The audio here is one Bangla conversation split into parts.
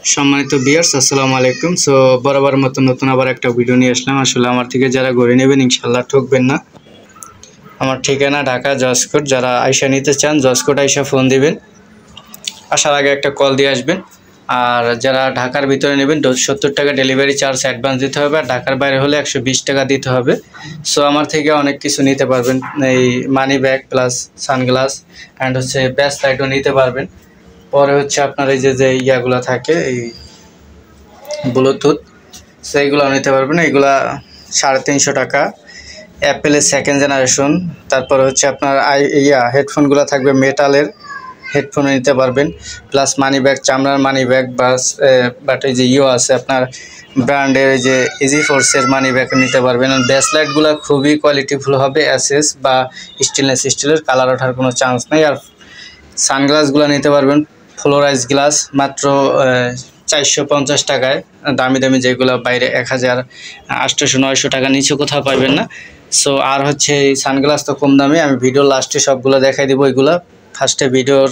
সম্মানিত ভিউয়ার্স, আসসালামু আলাইকুম। সো বরাবর মতো নতুন আবার একটা ভিডিও নিয়ে আসলাম। আসলে আমার থেকে যারা ঘড়ি নেবেন ইনশাল্লাহ ঠকবেন না। আমার ঠিকানা ঢাকা জজকোট। যারা আইসা নিতে চান জজকোট আইসা ফোন দিবেন, আসার আগে একটা কল দিয়ে আসবেন। আর যারা ঢাকার ভিতরে নেবেন 70 টাকা ডেলিভারি চার্জ অ্যাডভান্স দিতে হবে, আর ঢাকার বাইরে হলে 120 টাকা দিতে হবে। সো আমার থেকে অনেক কিছু নিতে পারবেন, এই money bag plus sunglass and হচ্ছে ব্যাস লাইটও নিতে পারবেন। পরে হচ্ছে আপনার এই যে ইয়াগুলো থাকে, এই ব্লুটুথ, সেইগুলো নিতে পারবেন। এইগুলা 350 টাকা। অ্যাপেলের সেকেন্ড জেনারেশন। তারপরে হচ্ছে আপনার হেডফোনগুলো থাকবে মেটালের, হেডফোনও নিতে পারবেন। প্লাস মানি ব্যাগ, চামড়ার মানি ব্যাগ, বাট এই যে আছে আপনার ব্র্যান্ডের এই যে ইজি ফোর্সের মানি ব্যাগ নিতে পারবেন। আর ব্যাসলাইটগুলো খুবই কোয়ালিটিফুল হবে, অ্যাসেস বা স্টেনলেস স্টিলের, কালার ওঠার কোনো চান্স নেই। আর সানগ্লাসগুলো নিতে পারবেন ফ্লোরাইজ গ্লাস, মাত্র 450 টাকায়। দামি দামি যেগুলো বাইরে 1000, 800, 900 টাকা নিচে কোথাও পাইবেন না। সো আর হচ্ছে এই সানগ্লাস তো কম দামি, আমি ভিডিও লাস্টে সবগুলো দেখাই দেবো। এগুলো ফার্স্টে ভিডিওর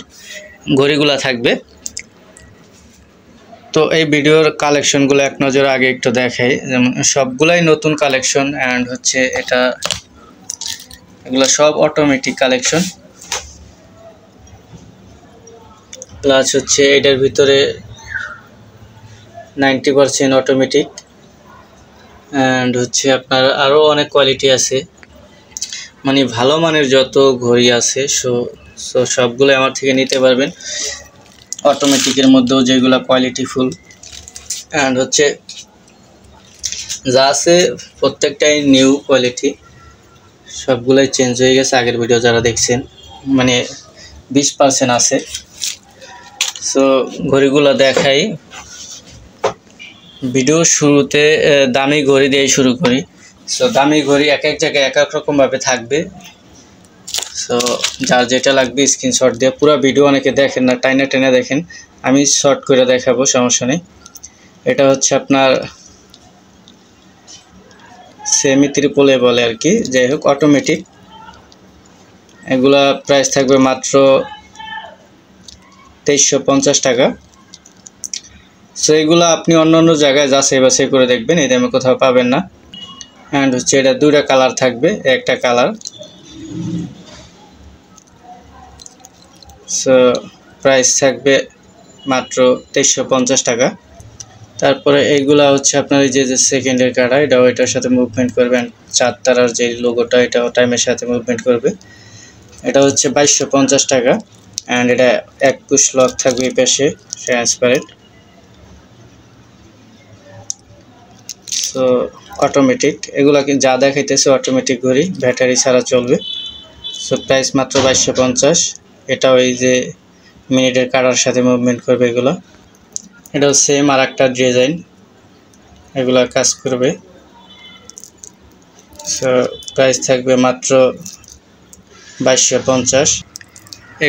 ঘড়িগুলো থাকবে। তো এই ভিডিওর কালেকশনগুলো এক নজর আগে একটু দেখাই, যেমন সবগুলাই নতুন কালেকশন। অ্যান্ড হচ্ছে এগুলো সব অটোমেটিক কালেকশন। প্লাস হচ্ছে এটার ভিতরে 90% অটোমেটিক। অ্যান্ড হচ্ছে আপনার আরও অনেক কোয়ালিটি আছে, মানে ভালো মানের যত ঘড়ি আছে সো সবগুলো আমার থেকে নিতে পারবেন। অটোমেটিকের মধ্যেও যেগুলো কোয়ালিটিফুল অ্যান্ড হচ্ছে যা আছে প্রত্যেকটাই নিউ কোয়ালিটি, সবগুলোই চেঞ্জ হয়ে গেছে আগের ভিডিও যারা দেখছেন, মানে 20% আছে। সো ঘড়িগুলো দেখাই। ভিডিও শুরুতে দামি ঘড়ি দিয়ে শুরু করি। সো দামি ঘড়ি এক এক জায়গায় এক এক রকমভাবে থাকবে। সো যার যেটা লাগবে স্ক্রিনশট দিয়ে, পুরো ভিডিও অনেকে দেখেন না, টাইনে টেনে দেখেন, আমি শর্ট করে দেখাবো, সমস্যা নেই। এটা হচ্ছে আপনার সেমি ত্রিপলে বলে আর কি, যাই হোক অটোমেটিক। এগুলা প্রাইস থাকবে মাত্র 2350 টাকা। সো এগুলো আপনি অন্য অন্য জায়গায় যাচাই বাছাই করে দেখবেন, এই দামে কোথাও পাবেন না। অ্যান্ড হচ্ছে এটা দুইটা কালার থাকবে, একটা কালার। সো প্রাইস থাকবে মাত্র 2350 টাকা। তারপরে এইগুলা হচ্ছে আপনার এই যে সেকেন্ডের কাটা, এটাও এটার সাথে মুভমেন্ট করবেন। 4 তারার যে লোগোটা, এটাও টাইমের সাথে মুভমেন্ট করবে। এটা হচ্ছে 2250 টাকা। অ্যান্ড এটা এক পুশ লক থাকবে এই পাশে, ট্রান্সপারেন্ট। সো অটোমেটিক, এগুলা যা দেখাইতেছে অটোমেটিক ঘড়ি, ব্যাটারি ছাড়া চলবে। সো প্রাইস মাত্র 2250। এটাও এই যে মিনিটের কাটার সাথে মুভমেন্ট করবে এগুলো। এটাও সেম আর একটা ডিজাইন, এগুলা কাজ করবে। সো প্রাইস থাকবে মাত্র 2250।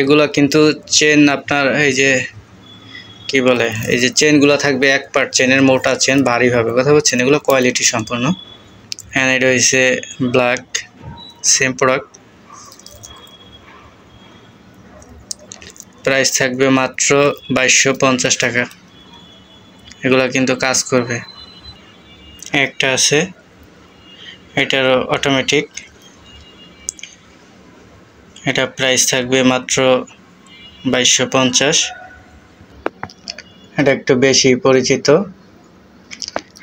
এগুলো কিন্তু চেন আপনার এই যে কি বলে, এই যে চেনগুলো থাকবে এক পার্ট চেনের, মোটা চেন, ভারী হবে, কথা বলছেন, এগুলো কোয়ালিটি সম্পূর্ণ। হ্যাঁ, এটা হচ্ছে ব্ল্যাক, সেম প্রোডাক্ট। প্রাইস থাকবে মাত্র 2250 টাকা। এগুলো কিন্তু কাজ করবে। একটা আছে, এটারও অটোমেটিক। এটা প্রাইস থাকবে মাত্র 2250। এটা একটু বেশি পরিচিত,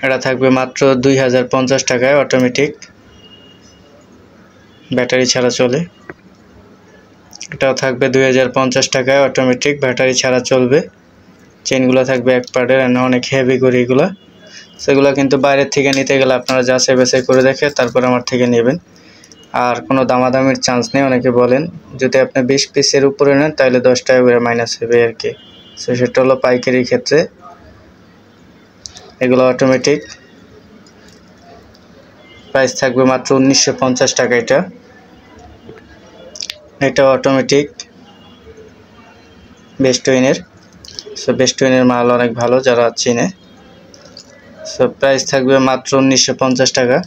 এটা থাকবে মাত্র 2050 টাকায়, অটোমেটিক, ব্যাটারি ছাড়া চলে। এটাও থাকবে 2050 টাকায়, অটোমেটিক, ব্যাটারি ছাড়া চলবে। চেনগুলো থাকবে এক পার্টের, অনেক হেভি করে এগুলো। সেগুলো কিন্তু বাইরের থেকে নিতে গেলে আপনারা যাচাই বাছাই করে দেখে তারপর আমার থেকে নেবেন। আর কোনো দামাদামির চান্স নেই। অনেকে বলেন যদি আপনি 20 পিসের উপরে নেন তাহলে 10 টাকা করে মাইনাস হবে আর কি। সো সেটা হলো পাইকারির ক্ষেত্রে। এগুলো অটোমেটিক, প্রাইস থাকবে মাত্র 1950 টাকা। এটা অটোমেটিক, বেস্টউইনের। সো বেস্টউইনের মাল অনেক ভালো, যারা চিনে। সো প্রাইস থাকবে মাত্র 1950 টাকা।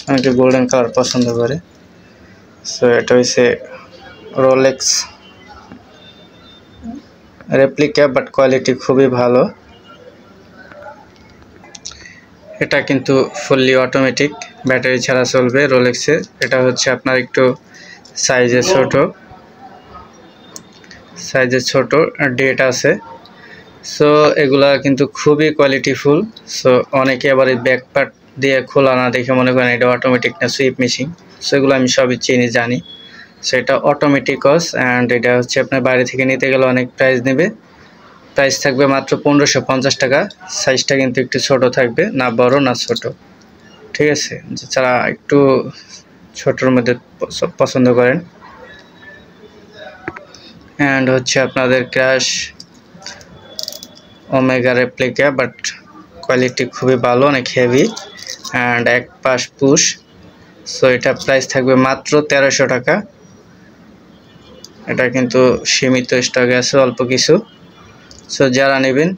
অনেকে গোল্ডেন কালার পছন্দ করে। সো এটা হচ্ছে রোলেক্স রেপ্লিকা বাট কোয়ালিটি খুবই ভালো। এটা কিন্তু ফুললি অটোমেটিক, ব্যাটারি ছাড়া চলবে রোলেক্সের। এটা হচ্ছে আপনার একটু সাইজে ছোট ডেট আছে। সো এগুলা কিন্তু খুবই কোয়ালিটিফুল। সো অনেকে আবার এই ব্যাক পার্ট দিয়ে খোলা না দেখে মনে করেন এটা অটোমেটিক না সুইপ মেশিন। সো এগুলো আমি সবই চিনি জানি। সো এটা অটোমেটিক অ্যান্ড এটা হচ্ছে আপনার বাইরে থেকে নিতে গেলে অনেক প্রাইস নেবে। প্রাইস থাকবে মাত্র 1550 টাকা। সাইজটা কিন্তু একটু ছোট থাকবে, না বড় না ছোট, ঠিক আছে? যারা একটু ছোটর মধ্যে পছন্দ করেন। অ্যান্ড হচ্ছে আপনাদের crash omega replica, but quality খুবই ভালো, অনেক হেভি অ্যান্ড এক পাশ পুশ। সো এটা প্রাইস থাকবে মাত্র 1300 টাকা। এটা কিন্তু সীমিত স্টকে আছে, অল্প কিছু। সো যারা নেবেন,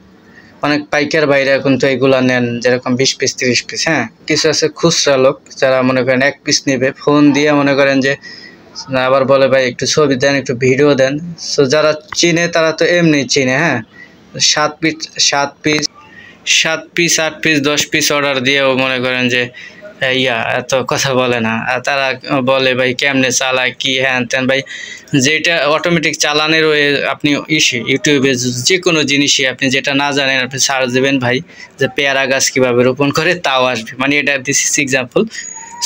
অনেক পাইকার ভাইরা কিন্তু এগুলা নেন, যেরকম 20 পিস 30 পিস। হ্যাঁ, কিছু আছে খুচরা লোক যারা মনে করেন 1 পিস নেবে, ফোন দিয়ে মনে করেন যে আবার বলে ভাই একটু ছবি দেন, একটু ভিডিও দেন। সো যারা চিনে তারা তো এমনি চিনে। হ্যাঁ, 7 পিস 8 পিস 10 পিস অর্ডার দিয়েও মনে করেন যে এত কথা বলে না। আর তারা বলে ভাই কেমনে চালায় কি হ্যান ত্যান। ভাই যেটা অটোমেটিক চালানের ওয়ে আপনি ইউটিউবে যে কোনো জিনিসই আপনি যেটা না জানেন আপনি সার্চ দেবেন ভাই, যে পেয়ারা গাছ কীভাবে রোপণ করে, তাও আসবে। মানে এটা দিস ইজ এক্সাম্পল।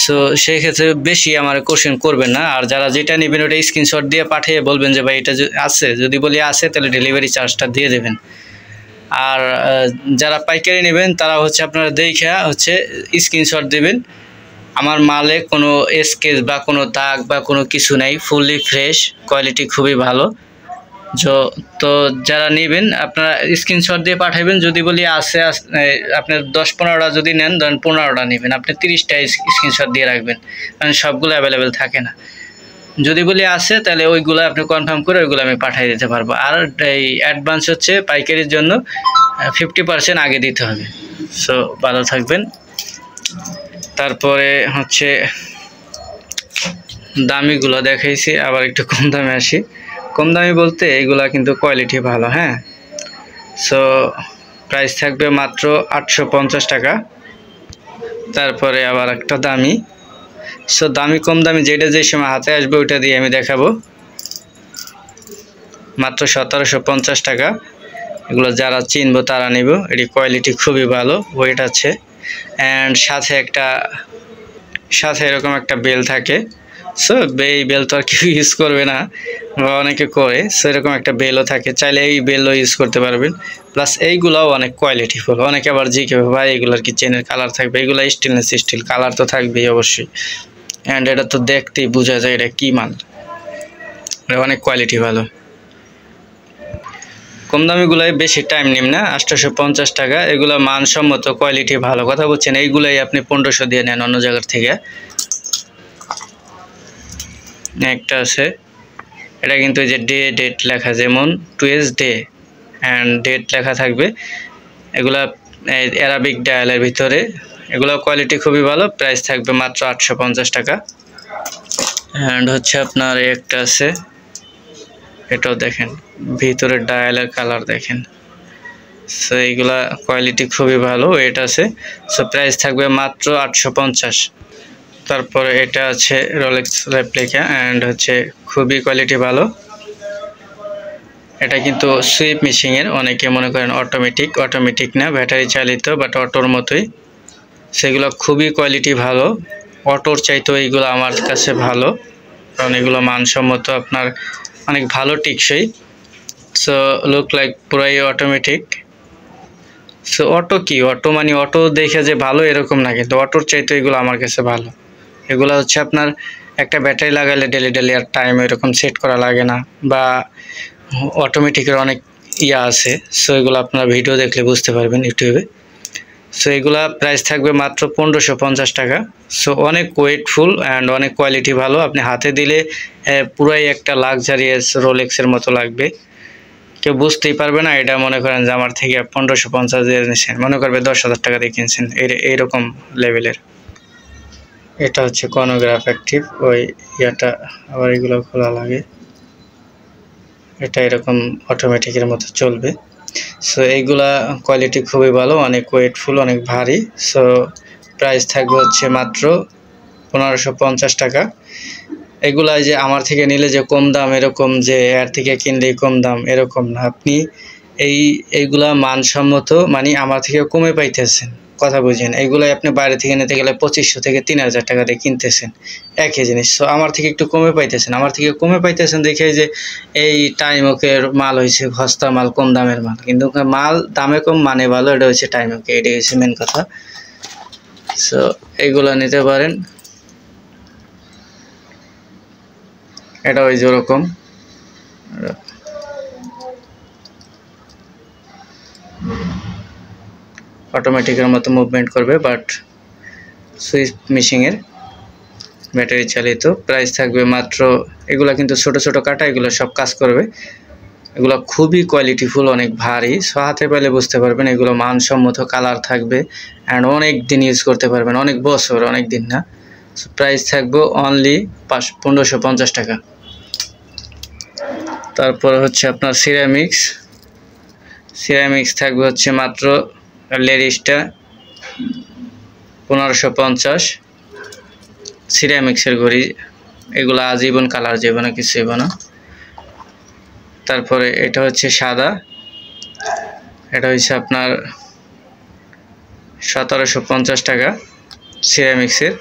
সো সেই ক্ষেত্রে বেশি আমার কোশ্চেন করবেন না। আর যারা যেটা নেবেন ওটা স্ক্রিনশট দিয়ে পাঠিয়ে বলবেন যে ভাই এটা আছে, যদি বলি আছে তাহলে ডেলিভারি চার্জটা দিয়ে দেবেন। আর যারা পাইকারি নেবেন তারা হচ্ছে আপনারা দেখে হচ্ছে স্ক্রিনশট দেবেন। আমার মালে কোনো স্কেচ বা কোনো দাগ বা কোনো কিছু নেই, ফুললি ফ্রেশ, কোয়ালিটি খুবই ভালো। তো যারা নেবেন আপনারা স্ক্রিনশট দিয়ে পাঠাবেন। যদি বলি আছে, আপনার 10-15টা যদি নেন, ধরেন 15টা নেবেন, আপনি 30টা স্ক্রিনশট দিয়ে রাখবেন, কারণ সবগুলো অ্যাভেলেবেল থাকে না। যদি বলি আছে তাহলে ওইগুলো আপনি কনফার্ম করে ওইগুলো আমি পাঠিয়ে দিতে পারবো। আর এই অ্যাডভান্স হচ্ছে পাইকারির জন্য 50% আগে দিতে হবে। সো ভালো থাকবেন। তারপরে হচ্ছে দামিগুলো দেখাইছি, আবার একটু কম দামে আসি। কম দামি বলতে এইগুলা কিন্তু কোয়ালিটি ভালো। হ্যাঁ, সো প্রাইস থাকবে মাত্র 850 টাকা। তারপরে আবার একটা দামি। সো দামি কম দামি যেটা যে সময় হাতে আসবে ওইটা দিয়ে আমি দেখাবো। মাত্র 1750 টাকা। এগুলো যারা চিনবো তারা নিব। এটি কোয়ালিটি খুবই ভালো, ওয়েট আছে। অ্যান্ড সাথে এরকম একটা বেল থাকে। সো এই বেল তো আর কেউ ইউজ করবে না, বা অনেকে করে। সো এরকম একটা বেলও থাকে, চাইলে এই বেলও ইউজ করতে পারবেন। প্লাস এইগুলাও অনেক কোয়ালিটিফুল। অনেকে আবার জিজ্ঞাসা ভাই এগুলোর কি চেনের কালার থাকবে? এগুলো স্টেনলেস স্টিল, কালার তো থাকবেই অবশ্যই। অ্যান্ড এটা তো দেখতেই বোঝা যায় এটা কী মাল, অনেক কোয়ালিটি ভালো। কম দামিগুলোই বেশি টাইম নিন না, 850 টাকা। এগুলো মানসম্মত, কোয়ালিটি ভালো, কথা বলছেন। এইগুলাই আপনি 1500 দিয়ে নেন অন্য জায়গার থেকে। একটা আছে, এটা কিন্তু এই যে ডেট লেখা, যেমন টুয়েস ডে অ্যান্ড ডেট লেখা থাকবে। এগুলা অ্যারাবিক ডায়ালের ভিতরে। এগুলো কোয়ালিটি খুবই ভালো। প্রাইস থাকবে মাত্র 850 টাকা। অ্যান্ড হচ্ছে আপনার একটা আছে, এটাও দেখেন ভিতরের ডায়ালের কালার দেখেন। সো এইগুলা কোয়ালিটি খুবই ভালো, ওয়েট আছে। সো প্রাইস থাকবে মাত্র 850। তারপরে এটা আছে রোলেক্স রেপ্লিকা অ্যান্ড হচ্ছে খুবই কোয়ালিটি ভালো। এটা কিন্তু সুইপ মেশিনের, অনেকে মনে করেন অটোমেটিক না, ব্যাটারি চালিত, বাট অটোর মতোই। সেগুলো খুবই কোয়ালিটি ভালো, অটোর চাইতেও এইগুলো আমার কাছে ভালো, কারণ এগুলো মানসম্মত, আপনার অনেক ভালো টিকসই। সো লুক লাইক পুরাই অটোমেটিক। সো অটো মানে অটো দেখে যে ভালো এরকম না, কিন্তু অটোর চাইতে এগুলো আমার কাছে ভালো। এগুলো হচ্ছে আপনার একটা ব্যাটারি লাগালে ডেলি আর টাইম এরকম সেট করা লাগে না, বা অটোমেটিকের অনেক আছে। সো এগুলো আপনারা ভিডিও দেখলে বুঝতে পারবেন ইউটিউবে। সো এগুলা প্রাইস থাকবে মাত্র 1550 টাকা। সো অনেক ওয়েটফুল অ্যান্ড অনেক কোয়ালিটি ভালো। আপনি হাতে দিলে পুরাই একটা লাক্সারিয়াস রোলেক্সের মতো লাগবে, কেউ বুঝতেই পারবে না এটা মনে করেন যে আমার থেকে 1550 দিয়ে নিয়েছেন, মনে করবে 10,000 টাকা দিয়ে কিনছেন, এইরকম লেভেলের। এটা হচ্ছে কনোগ্রাফ অ্যাক্টিভ, ওই আবার এগুলো খোলা লাগে। এটা এরকম অটোমেটিকের মতো চলবে। সো এইগুলা কোয়ালিটি খুবই ভালো, অনেক ওয়েটফুল, অনেক ভারী। সো প্রাইস থাকবে হচ্ছে মাত্র 1550 টাকা। এগুলা যে আমার থেকে নিলে যে কম দাম, এরকম যে এর থেকে কিনলেই কম দাম এরকম না। আপনি এইগুলা মানসম্মত, মানে আমার থেকে কমে পাইতেছেন, কথা বুঝেন। এইগুলাই আপনি বাইরে থেকে নিতে গেলে 2500 থেকে 3000 টাকা দিয়ে কিনতেছেন একই জিনিস। সো আমার থেকে একটু কমে পাইতেছেন, আমার থেকে কমে পাইতেছেন দেখে যে এই টাইম ওকের মাল হয়েছে সস্তা মাল, কম দামের মাল, কিন্তু মাল দামে কম মানে ভালো, এটা হচ্ছে টাইম ওকে, এটাই হচ্ছে মেন কথা। সো এইগুলা নিতে পারেন। এটা ওই যেরকম অটোমেটিকের মতো মুভমেন্ট করবে, বাট সুইচ মেশিনের ব্যাটারি চালিত। প্রাইস থাকবে মাত্র, এগুলা কিন্তু ছোট ছোট কাটা, এগুলো সব কাজ করবে। এগুলো খুবই কোয়ালিটিফুল, অনেক ভারী। সো হাতে পেলে বুঝতে পারবেন এগুলো মানসম্মত, কালার থাকবে অ্যান্ড অনেক দিন ইউজ করতে পারবেন, অনেক বছর, অনেক দিন না। সো প্রাইস থাকবে অনলি 1550 টাকা। তারপর হচ্ছে আপনার সিরামিক্স থাকবে হচ্ছে মাত্র লেডিসটা 1550। সিরামিক্সের ঘড়ি, এগুলো আজীবন কালার যাবে না, কিছু যাবে না। তারপরে এটা হচ্ছে সাদা, এটা হচ্ছে আপনার 1750 টাকা সিরামিক্সের।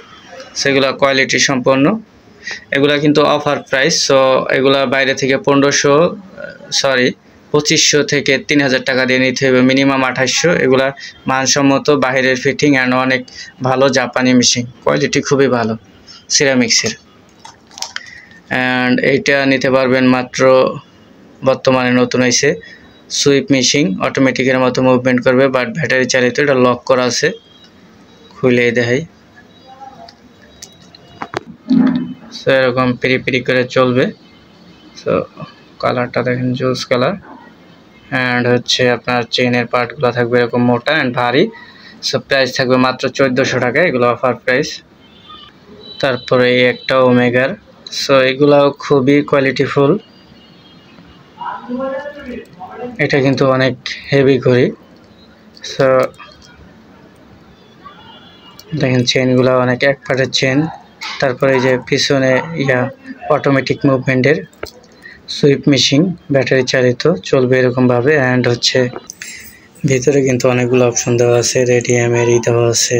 সেগুলো কোয়ালিটি সম্পন্ন, এগুলা কিন্তু অফার প্রাইস। সো এগুলা বাইরে থেকে 2500 থেকে 3000 টাকা দিয়ে নিতে হবে, মিনিমাম 2800। এগুলা মানসম্মত, বাইরের ফিটিং অ্যান্ড অনেক ভালো, জাপানি মেশিন, কোয়ালিটি খুবই ভালো সিরামিক্সের। অ্যান্ড এইটা নিতে পারবেন মাত্র, বর্তমানে নতুন হয়েছে সুইপ মেশিন, অটোমেটিকের মতো মুভমেন্ট করবে, বাট ব্যাটারি চালিত। এটা লক করা আছে, খুলেই দেখাই। সো এরকম পিরি করে চলবে। সো কালারটা দেখেন, জুস কালার। অ্যান্ড হচ্ছে আপনার চেইনের পার্টগুলো থাকবে এরকম মোটা অ্যান্ড ভারী। সো প্রাইস থাকবে মাত্র 1400 টাকা, এগুলো অফার প্রাইস। তারপরে এই একটা ওমেগার। সো এগুলাও খুবই কোয়ালিটিফুল, এটা কিন্তু অনেক হেভি ঘড়ি। সো দেখেন চেনগুলো অনেক এক পাটের চেন। তারপরে এই যে পিছনে অটোমেটিক মুভমেন্টের সুইপ মেশিন, ব্যাটারি চালিত, চলবে এরকমভাবে। অ্যান্ড হচ্ছে ভিতরে কিন্তু অনেকগুলো অপশন দেওয়া আছে, রেডিয়ামের দেওয়া আছে,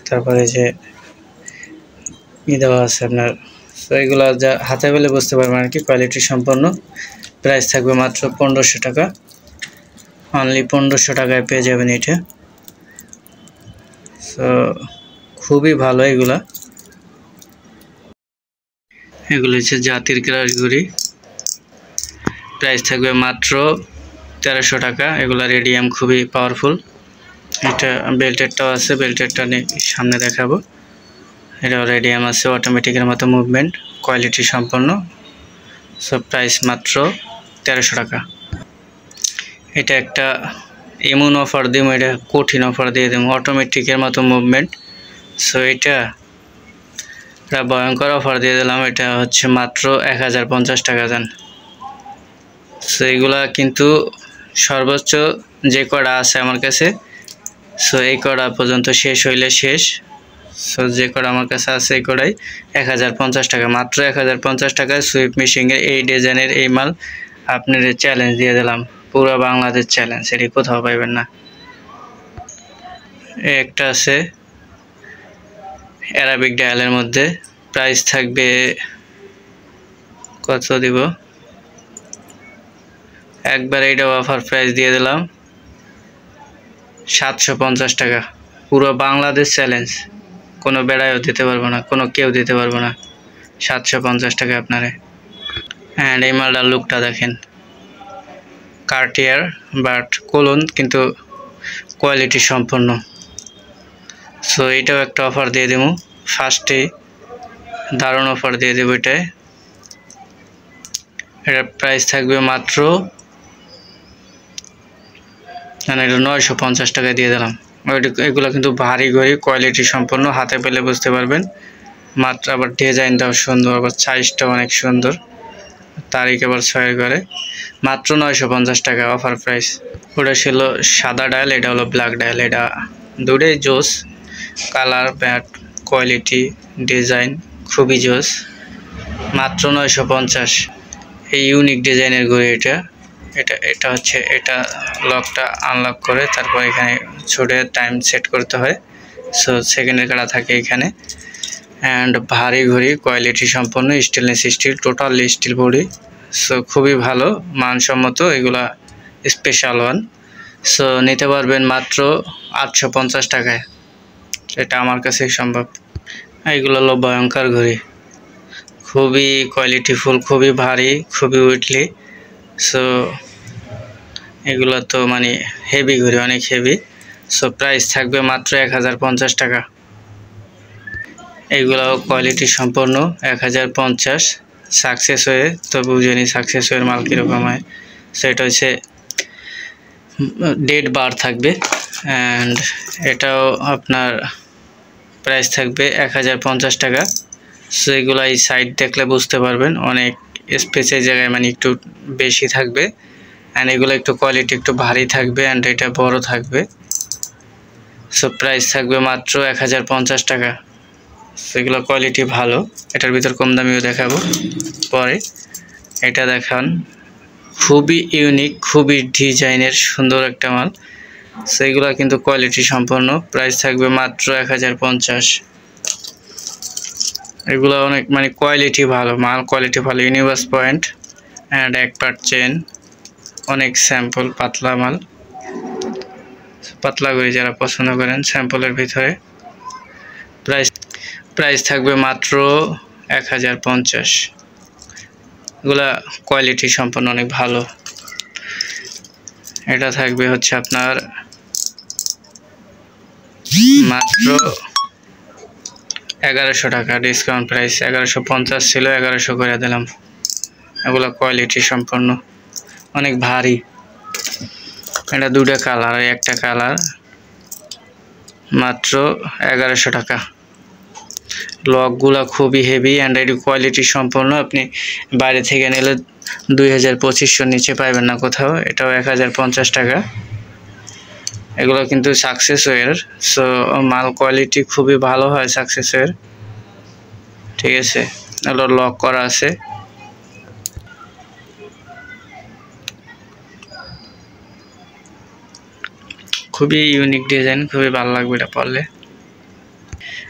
তারপরে যে দেওয়া আছে আপনার। তো এগুলো যা হাতে পেলে বুঝতে পারবেন আর কি, কোয়ালিটি সম্পন্ন। প্রাইস থাকবে মাত্র 1500 টাকা, অনলি 1500 টাকায় পেয়ে যাবেন এটা। সো খুবই ভালো এগুলো হচ্ছে জাতির ক্রাশ ঘড়ি। প্রাইস থাকবে মাত্র 1300 টাকা। এগুলা রেডিয়াম, খুবই পাওয়ারফুল। এটা বেল্টেরটাও আছে, বেল্টেরটা সামনে দেখাবো। এটাও রেডিয়াম আছে, অটোমেটিকের মতো মুভমেন্ট, কোয়ালিটি সম্পন্ন। সো প্রাইস মাত্র 1300 টাকা। এটা একটা এমন অফার দিব, এটা কঠিন অফার দিয়ে দেবো, অটোমেটিকের মতো মুভমেন্ট। সো এটা ভয়ঙ্কর অফার দিয়ে দিলাম, এটা হচ্ছে মাত্র 1050 টাকা দেন। সো এইগুলা কিন্তু সর্বোচ্চ যে কটা আছে আমার কাছে, সো এই কটা পর্যন্ত শেষ হইলে শেষ। সো যে কটা আমার কাছে আছে এই কটাই 1050 টাকা, মাত্র 1050 টাকায় সুইপ মেশিনের এই ডিজাইনের এই মাল আপনার চ্যালেঞ্জ দিয়ে দিলাম, পুরো বাংলাদেশ চ্যালেঞ্জ, এটি কোথাও পাইবেন না। একটা আছে অ্যারাবিক ডায়ালের মধ্যে, প্রাইস থাকবে কত দিব, একবার এইটা অফার প্রাইস দিয়ে দিলাম 750 টাকা, পুরো বাংলাদেশ চ্যালেঞ্জ, কোনো বেড়ায়ও দিতে পারবো না, কোনো কেউ দিতে পারবো না, 750 টাকা আপনারে। অ্যান্ড এই মালটার লুকটা দেখেন, কার্টিয়ার বাট কোলন, কিন্তু কোয়ালিটি সম্পন্ন। সো এইটাও একটা অফার দিয়ে দেবো, ফার্স্টে দারুণ অফার দিয়ে দেবো এটায়। এটার প্রাইস থাকবে মাত্র, এটা 950 টাকা দিয়ে দিলাম। এগুলো কিন্তু ভারী ঘড়ি, কোয়ালিটি সম্পন্ন, হাতে পেলে বুঝতে পারবেন। মাত্র আবার ডিজাইনটাও সুন্দর, আবার সাইজটাও অনেক সুন্দর। তারিখ এবার 6 করে মাত্র 950 টাকা অফার প্রাইস। ওটা ছিল সাদা ডায়াল, এটা হলো ব্ল্যাক ডায়াল। এটা দুটোই জোস, কালার, ব্যাট, কোয়ালিটি, ডিজাইন খুবই জোস। মাত্র 950। এই ইউনিক ডিজাইনের ঘড়ি এটা হচ্ছে, এটা লকটা আনলক করে তারপর এখানে ছুটে টাইম সেট করতে হয়। সো সেকেন্ডের কাটা থাকে এখানে। অ্যান্ড ভারী ঘড়ি, কোয়ালিটি সম্পন্ন, stainless steel, total steel body. So খুবই ভালো মানসম্মত, এগুলা স্পেশাল ওয়ান। সো নিতে পারবেন মাত্র 850 টাকায়। এটা আমার কাছে সম্ভব। এগুলো হলো ভয়ঙ্কর ঘড়ি, খুবই কোয়ালিটিফুল, খুবই ভারী, খুবই উইটলি। সো এগুলো তো মানে হেভি ঘড়ি, অনেক হেভি। সো প্রাইস থাকবে মাত্র 1050 টাকা। এইগুলো কোয়ালিটি সম্পন্ন 1050। সাকসেস হয়ে তো বুঝেনি সাকসেস হয়ে মাল কীরকম হয়। সেটা হচ্ছে ডেট বার থাকবে। অ্যান্ড এটাও আপনার প্রাইস থাকবে 1050 টাকা। সো এগুলো এই সাইড দেখলে বুঝতে পারবেন, অনেক স্পেসের জায়গায় মানে একটু বেশি থাকবে। অ্যান্ড এগুলো একটু কোয়ালিটি একটু ভারী থাকবে, অ্যান্ড এটা বড় থাকবে। সো প্রাইস থাকবে মাত্র 1050 টাকা। সেগুলো কোয়ালিটি ভালো, এটার ভিতর কম দামিও দেখাবো পরে। এটা দেখান, খুবই ইউনিক, খুবই ডিজাইনের সুন্দর একটা মাল। সেগুলো কিন্তু কোয়ালিটি সম্পন্ন, প্রাইস থাকবে মাত্র 1050। এগুলো অনেক মানে কোয়ালিটি ভালো মাল, কোয়ালিটি ভালো। ইউনিভার্স পয়েন্ট অ্যান্ড এক পার্ট চেন, অনেক স্যাম্পল, পাতলা মাল, পাতলা করে যারা পছন্দ করেন স্যাম্পলের ভিতরে। প্রাইস থাকবে মাত্র 1050। এগুলা কোয়ালিটি সম্পন্ন, অনেক ভালো। এটা থাকবে হচ্ছে আপনার মাত্র 1100 টাকা, ডিসকাউন্ট প্রাইস। 1150 ছিল, 1100 করে দিলাম। এগুলো কোয়ালিটি সম্পন্ন, অনেক ভারী। এটা দুটো কালার, একটা কালার, মাত্র 1100 টাকা। লকগুলা খুবই হেভি অ্যান্ড এটি কোয়ালিটি সম্পন্ন। আপনি বাইরে থেকে নিলে 2000-2500 নিচে পাইবেন না কোথাও। এটাও 1050 টাকা। এগুলো কিন্তু সাকসেসওয়ের। সো মাল কোয়ালিটি খুবই ভালো হয় সাকসেসওয়ের, ঠিক আছে। এগুলো লক করা আছে। খুবই ইউনিক ডিজাইন, খুবই ভালো লাগবে এটা পরলে।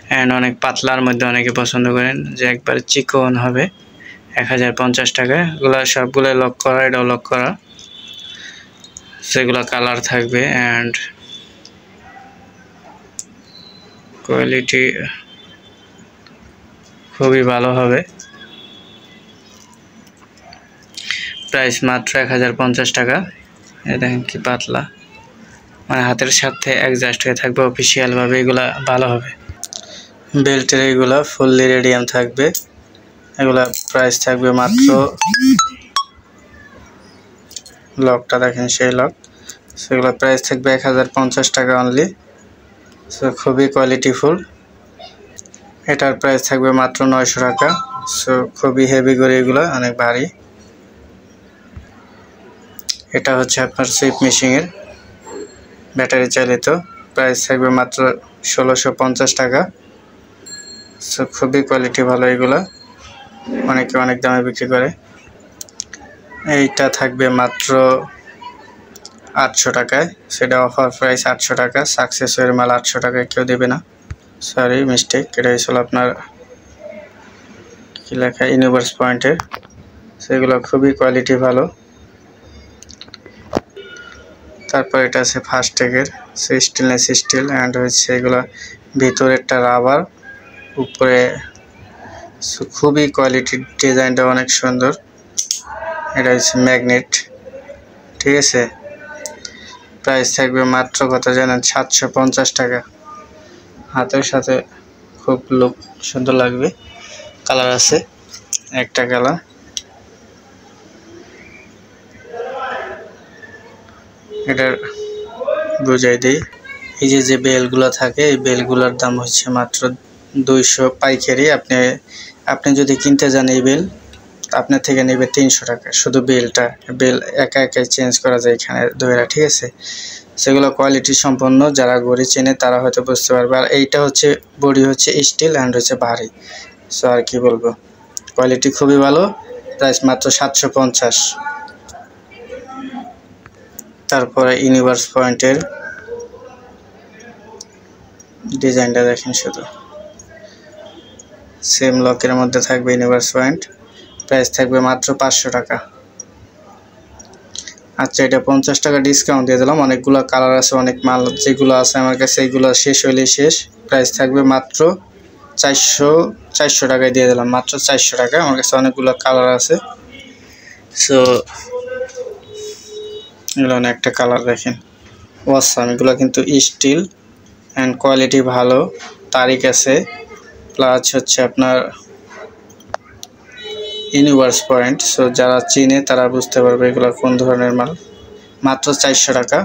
অ্যান্ড অনেক পাতলার মধ্যে অনেকে পছন্দ করেন যে একবার চিকন হবে। 1050 টাকা। এগুলো সবগুলো লক করা, এটাও লক করা। সেগুলো কালার থাকবে অ্যান্ড কোয়ালিটি খুবই ভালো হবে। প্রাইস মাত্র 1050 টাকা। এ দেখেন কি পাতলা, মানে হাতের সাথে অ্যাডজাস্ট হয়ে থাকবে অফিসিয়ালভাবে, এগুলা ভালো হবে। বেল্টের এগুলা ফুললি রেডিয়াম থাকবে। এগুলা প্রাইস থাকবে মাত্র, লকটা দেখেন সেই লক। সেগুলো প্রাইস থাকবে 1050 টাকা অনলি। সো খুবই কোয়ালিটিফুল। এটার প্রাইস থাকবে মাত্র 900 টাকা। সো খুবই হেভি করে, এগুলো অনেক ভারী। এটা হচ্ছে আপনার সুইপ মেশিনের ব্যাটারি চালিত, প্রাইস থাকবে মাত্র 1650 টাকা। সো খুবই কোয়ালিটি ভালো, এগুলো অনেকে অনেক দামে বিক্রি করে। এইটা থাকবে মাত্র 800 টাকায়, সেটা অফার প্রাইস 800 টাকা। সাকসেসের মাল 800 টাকায় কেউ দেবে না, সরি মিস্টেক। এটা হচ্ছিল আপনার কী লেখা, ইউনিভার্স পয়েন্টের। সেগুলো খুবই কোয়ালিটি ভালো। তারপর এটা আছে ফাস্টেকের, সে স্টেনলেস স্টিল অ্যান্ড হচ্ছে এগুলো ভিতরে একটা রাবার, উপরে খুবই কোয়ালিটি, ডিজাইনটা অনেক সুন্দর। এটা হচ্ছে ম্যাগনেট, ঠিক আছে। প্রাইস থাকবে মাত্র কত জানেন, 750 টাকা। হাতের সাথে খুব লুক সুন্দর লাগবে। কালার আছে, একটা কালার। এটার বুঝাই দিই, এই যে বেলগুলো থাকে, এই বেলগুলোর দাম হচ্ছে মাত্র 200 পাইকারি। আপনি যদি কিনতে যান এই বেল, আপনার থেকে নেবে 300 টাকা। শুধু বেল একা একাই চেঞ্জ করা যায় এখানে ধরে, ঠিক আছে। সেগুলো কোয়ালিটি সম্পন্ন, যারা ঘড়ি চেনে তারা হয়তো বুঝতে পারবে। আর এইটা হচ্ছে বডি হচ্ছে স্টিল অ্যান্ড হচ্ছে ভারী। সো আর কি বলবো, কোয়ালিটি খুবই ভালো। প্রাইস মাত্র 750। তারপরে ইউনিভার্স পয়েন্টের ডিজাইনটা দেখেন, শুধু সেম লকের মধ্যে থাকবে ইউনিভার্স পয়েন্ট। প্রাইস থাকবে মাত্র 500 টাকা। আচ্ছা, এটা 50 টাকা ডিসকাউন্ট দিয়ে দিলাম। অনেকগুলো কালার আছে, অনেক মাল যেগুলো আছে আমার কাছে এইগুলো শেষ হইলেই শেষ। প্রাইস থাকবে মাত্র 400 টাকায় দিয়ে দিলাম, মাত্র 400 টাকা। আমার কাছে অনেকগুলো কালার আছে। সো এগুলো একটা কালার দেখেন, ওয়াসাম। এগুলো কিন্তু স্টিল অ্যান্ড কোয়ালিটি ভালো, তারিখ আছে, প্লাস হচ্ছে আপনার ইউনিভার্স পয়েন্ট। সো যারা চিনে তারা বুঝতে পারবে এগুলো কোন ধরনের মাল। মাত্র 400 টাকা।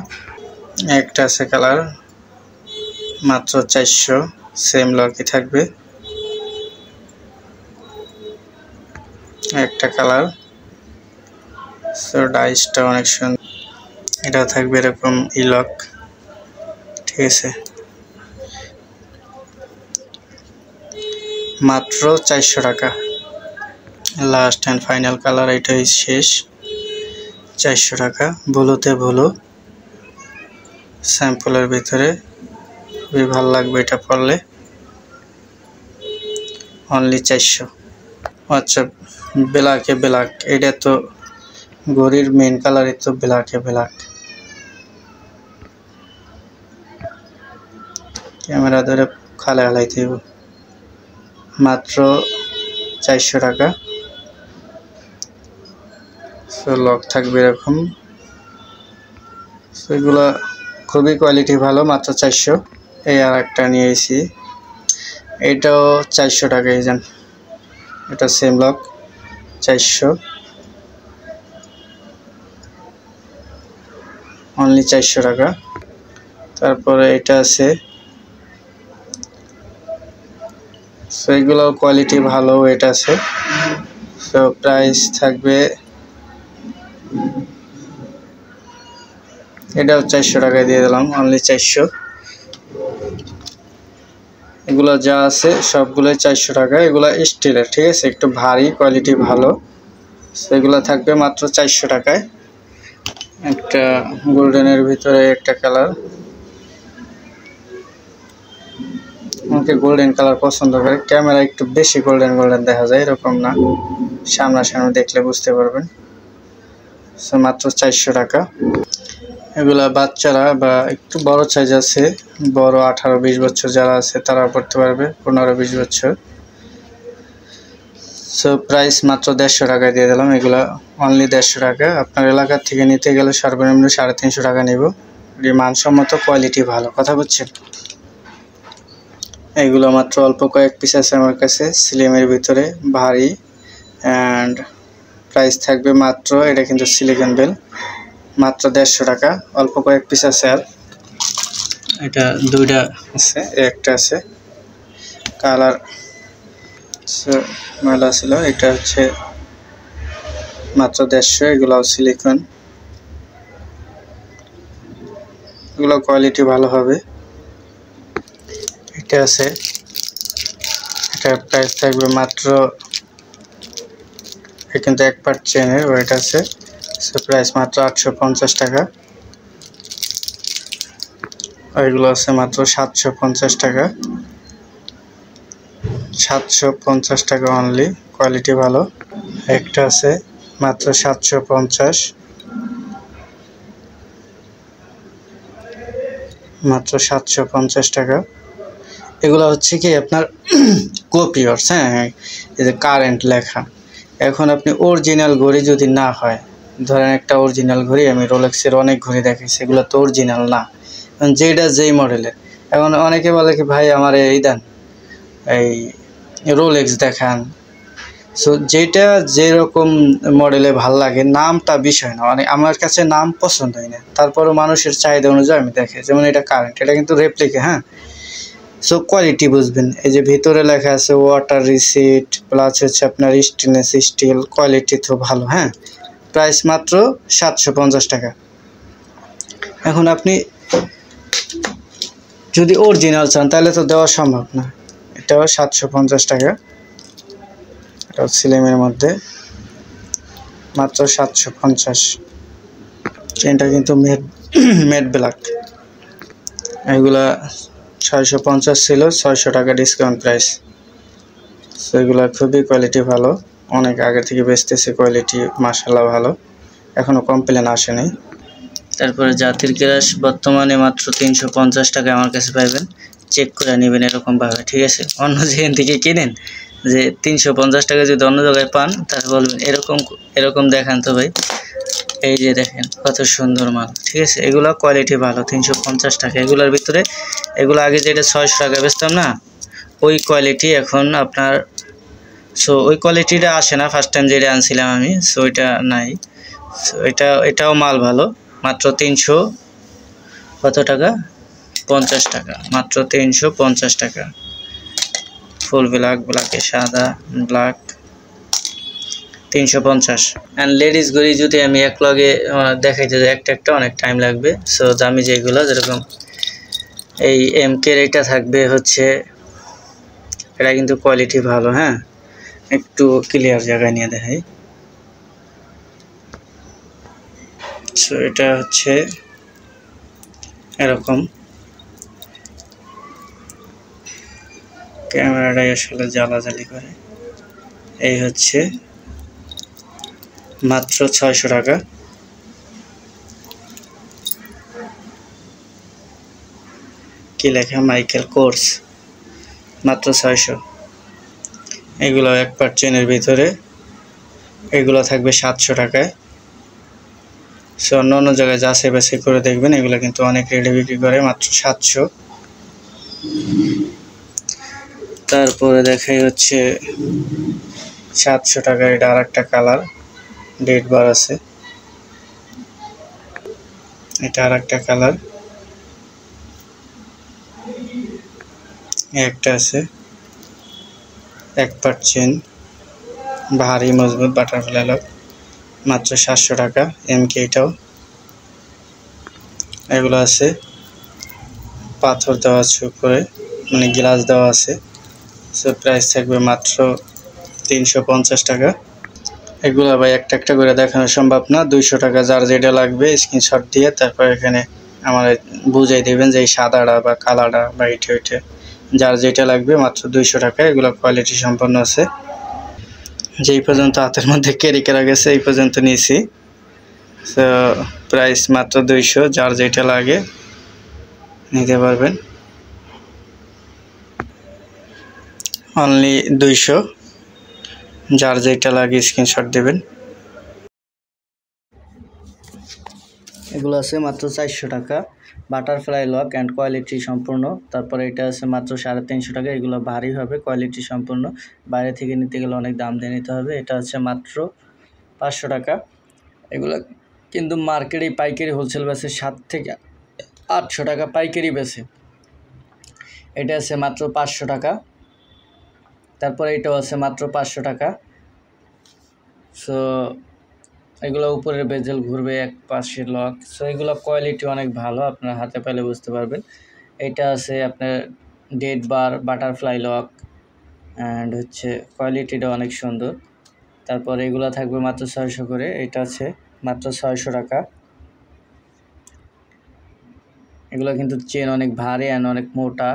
একটা আছে কালার, মাত্র 400, সেম লকই থাকবে। একটা কালার, সো ডাইসটা অনেক সুন্দর। এটা থাকবে এরকম ইলক, ঠিক আছে। মাত্র 400 টাকা। লাস্ট অ্যান্ড ফাইনাল কালার, এটাই শেষ। 400 টাকা। ব্লুতে ব্লু স্যাম্পলের ভিতরে, খুবই ভালো লাগবে এটা পরলে। অনলি 400। আচ্ছা, ব্ল্যাকে ব্ল্যাক, এটা তো ঘড়ির মেন কালারই তো ব্ল্যাকে ব্ল্যাক। ক্যামেরা ধরে খালে হালাইতে হবে। মাত্র 400 টাকা। সো লক থাকবে এরকম। সেগুলো খুবই কোয়ালিটি ভালো, মাত্র 400। এই আর একটা নিয়েছি, এটাও 400 টাকায় যান। এটা সেম লক, 400, অনলি 400 টাকা। তারপরে এটা আছে, সো এগুলো কোয়ালিটি ভালো, ওয়েট আছে। সো প্রাইস থাকবে, এটাও 400 টাকায় দিয়ে দিলাম, অনলি 400। এগুলো যা আছে সবগুলোই 400 টাকা। এগুলো স্টিলের, ঠিক আছে, একটু ভারী, কোয়ালিটি ভালো। সেগুলো থাকবে মাত্র 400 টাকায়। একটা গোল্ডেনের ভিতরে একটা কালার, আমাকে গোল্ডেন কালার পছন্দ করে। ক্যামেরা একটু বেশি গোল্ডেন গোল্ডেন দেখা যায়, এরকম না, সামনাসামনি দেখলে বুঝতে পারবেন। সো মাত্র 400 টাকা। এগুলা বাচ্চারা বা একটু বড় সাইজ আছে, বড় 18-20 বছর যারা আছে তারা পড়তে পারবে, 15-20 বছর। সো প্রাইস মাত্র 150 টাকায় দিয়ে দিলাম। এগুলা অনলি 150 টাকা। আপনার এলাকার থেকে নিতে গেলে সর্বনিম্ন 350 টাকা নেব। মানসম্মত, কোয়ালিটি ভালো, কথা বুঝছেন। এগুলো মাত্র অল্প কয়েক পিস আছে আমার কাছে, স্লিমের ভিতরে, ভারী, অ্যান্ড প্রাইস থাকবে মাত্র, এটা কিন্তু সিলিকন বেল, মাত্র 150 টাকা। অল্প কয়েক পিস আছে। আর এটা দুইটা আছে, একটা আছে কালার মেলা ছিল, এটা হচ্ছে মাত্র 150। এগুলাও সিলিকন, এগুলো কোয়ালিটি ভালো হবে। এটা আছে, এটা প্রাইস থাকবে মাত্র, কিন্তু এক পার্ট চেনের ওয়েট আছে। সো প্রাইস মাত্র 850 টাকা। এগুলো আছে মাত্র 750 টাকা। 750 টাকা অনলি, কোয়ালিটি ভালো। একটা আছে মাত্র 750, মাত্র 750 টাকা। এগুলো হচ্ছে কি আপনার কপিওর, হ্যাঁ, এই যে কারেন্ট লেখা। এখন আপনি অরিজিনাল ঘড়ি যদি না হয়, ধরেন একটা অরিজিনাল ঘড়ি, আমি রোলেক্সের অনেক ঘড়ি দেখি, সেগুলো তো অরিজিনাল না, যেটা যেই মডেলের। এখন অনেকে বলে কি ভাই আমার এই দেন, এই রোলেক্স দেখান। সো যেটা যেরকম মডেলে ভাল লাগে, নামটা বিষয় না, মানে আমার কাছে নাম পছন্দ হয় না, তারপরও মানুষের চাহিদা অনুযায়ী আমি দেখি। যেমন এটা কারেন্ট, এটা কিন্তু রেপ্লিকা, হ্যাঁ, সো কোয়ালিটি বুঝবেন। এই যে ভিতরে লেখা আছে ওয়াটার রিসিট প্লাস হচ্ছে আপনার স্টেনলেস স্টিল, কোয়ালিটি তো ভালো। হ্যাঁ, প্রাইস মাত্র 750 টাকা। এখন আপনি যদি অরিজিনাল চান তাহলে তো দেওয়া সম্ভব না। এটাও 750 টাকা, এটাও সিলেমের মধ্যে মাত্র 750। চেনটা কিন্তু মেট ব্ল্যাক। এগুলা 650 ছিল, 600 টাকা ডিসকাউন্ট প্রাইস। সেগুলো খুবই কোয়ালিটি ভালো, অনেক আগে থেকে বেচতেছে, কোয়ালিটি মাশাআল্লাহ ভালো, এখনও কমপ্লেন আসেনি। তারপরে জাতির গ্যাস বর্তমানে মাত্র 350 টাকা আমার কাছে পাইবেন, চেক করে নেবেন এরকমভাবে, ঠিক আছে? অন্য যেখান থেকে কিনেন যে 350 টাকা যদি অন্য জায়গায় পান তাহলে বলবেন এরকম দেখান তো ভাই। এই যে দেখেন কত সুন্দর মাল, ঠিক আছে? এগুলো কোয়ালিটি ভালো, 350 টাকা। এগুলোর ভিতরে এগুলো আগে যেটা 600 টাকা বেচতাম না, ওই কোয়ালিটি এখন আপনার, সো ওই কোয়ালিটিটা আসে না ফার্স্ট টাইম যেটা আনছিলাম আমি, সো এটা নাই। সো এটাও মাল ভালো, মাত্র 300 কত টাকা, 50 টাকা, মাত্র 350 টাকা। ফুল ব্ল্যাকে সাদা ব্ল্যাক 350। অ্যান্ড লেডিস ঘড়ি যদি আমি এক লগে দেখাইতে যাই একটা অনেক টাইম লাগবে। সো দামি যেগুলো যেরকম এই এমকের এটা থাকবে হচ্ছে, এটা কিন্তু কোয়ালিটি ভালো। হ্যাঁ, একটু ক্লিয়ার জায়গায় নিয়ে দেখাই। সো এটা হচ্ছে এরকম, ক্যামেরাটাই আসলে জ্বালাজালি করে। এই হচ্ছে মাত্র 600 টাকা। কি লেখা, মাইকেল কোর্স, মাত্র 600। এগুলো এক পার্ট চেনের ভিতরে, এগুলো থাকবে 700 টাকায়। সো অন্য জায়গায় যাচাই বাছাই করে দেখবেন, এগুলো কিন্তু অনেক রেটে বিক্রি করে, মাত্র 700। তারপরে দেখাই হচ্ছে 700 টাকা, এটা আর একটা কালার, ডেট বার আছে, এটা আর একটা কালার, একটা আছে এক পার্ট চেন, ভারী মজবুত বাটারফ্লাই লক, মাত্র 700 টাকা। এমকে এটাও, এগুলো আছে পাথর দেওয়া আছে উপরে, মানে গ্লাস দেওয়া আছে। সো প্রাইস থাকবে মাত্র 350 টাকা। এগুলো ভাই একটা করে দেখানো সম্ভব না, 200 টাকা। যার যেটা লাগবে স্ক্রিনশট দিয়ে তারপর এখানে আমার বুঝাই দেবেন যে এই সাদাটা বা কালারটা বা এটা যার যেটা লাগবে, মাত্র 200 টাকা। এগুলো কোয়ালিটি সম্পন্ন আছে। যেই পর্যন্ত হাতের মধ্যে ক্যারি করা গেছে এই পর্যন্ত নিয়েছি। সো প্রাইস মাত্র 200, যার যেটা লাগে নিতে পারবেন, অনলি 200, যার যেটা লাগে স্ক্রিনশট দেবেন। এগুলো আছে মাত্র 400 টাকা, বাটারফ্লাই লক অ্যান্ড কোয়ালিটি সম্পূর্ণ। তারপরে এটা আছে মাত্র 350 টাকা। এগুলো ভারী হবে, কোয়ালিটি সম্পূর্ণ, বাইরে থেকে নিতে গেলে অনেক দাম দিয়ে নিতে হবে। এটা হচ্ছে মাত্র 500 টাকা। এগুলো কিন্তু মার্কেটে পাইকারি হোলসেল বেচে 700 থেকে 800 টাকা পাইকারি বেচে। এটা আছে মাত্র 500 টাকা। তারপরে এটাও আছে মাত্র 500 টাকা। সো এগুলো উপরের বেজেল ঘুরবে, এক পাশে লক। সো এগুলো কোয়ালিটি অনেক ভালো, আপনার হাতে পেলে বুঝতে পারবেন। এটা আছে আপনার dead bar butterfly lock, and হচ্ছে কোয়ালিটিটা অনেক সুন্দর। তারপরে এগুলো থাকবে মাত্র 600 করে। এটা আছে মাত্র 600 টাকা। এগুলো কিন্তু চেন অনেক ভারী অ্যান্ড অনেক মোটা,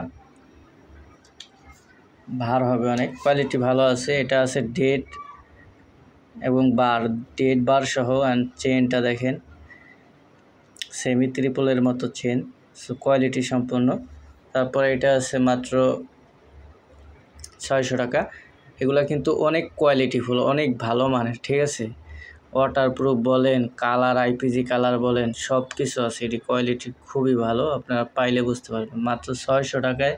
ভার হবে অনেক, কোয়ালিটি ভালো আছে। এটা আছে ডেড এবং ডেড বার সহ, অ্যান্ড চেনটা দেখেন সেমি ত্রিপলের মতো চেন। সো কোয়ালিটি সম্পূর্ণ। তারপরে এটা আছে মাত্র 600 টাকা। এগুলো কিন্তু অনেক কোয়ালিটিফুল, অনেক ভালো মানের, ঠিক আছে? ওয়াটারপ্রুফ বলেন, কালার আইপিজি কালার বলেন, সব কিছু আছে। এটি কোয়ালিটি খুবই ভালো, আপনারা পাইলে বুঝতে পারবেন। মাত্র 600 টাকায়,